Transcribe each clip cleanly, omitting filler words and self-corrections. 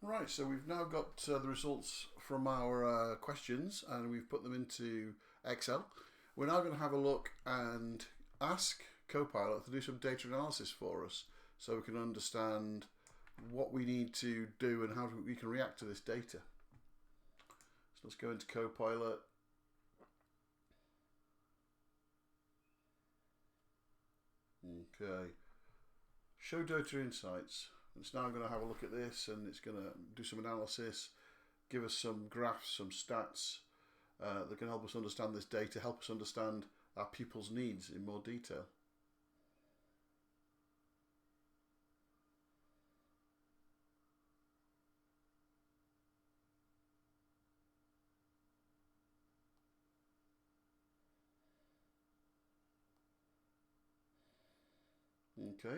Right, so we've now got the results from our questions and we've put them into Excel. We're now going to have a look and ask Copilot to do some data analysis for us so we can understand what we need to do and how we can react to this data. So let's go into Copilot. Okay, show data insights. It's now going to have a look at this and it's going to do some analysis, give us some graphs, some stats that can help us understand this data, help us understand our pupils' needs in more detail. Okay,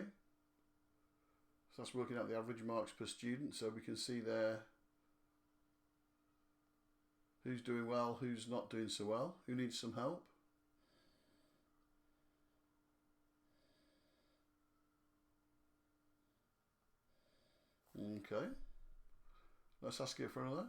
so that's working out the average marks per student, so we can see there who's doing well, who's not doing so well, who needs some help. Okay, let's ask it for another.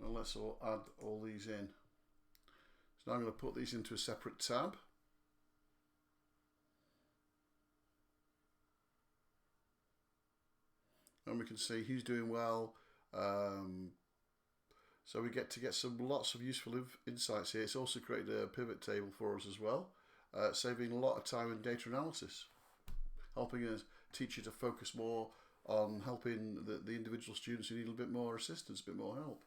And let's add all these in. So now I'm going to put these into a separate tab. And we can see who's doing well. So we get lots of useful insights here. It's also created a pivot table for us as well, saving a lot of time in data analysis, helping a teacher to focus more on helping the individual students who need a bit more assistance, a bit more help.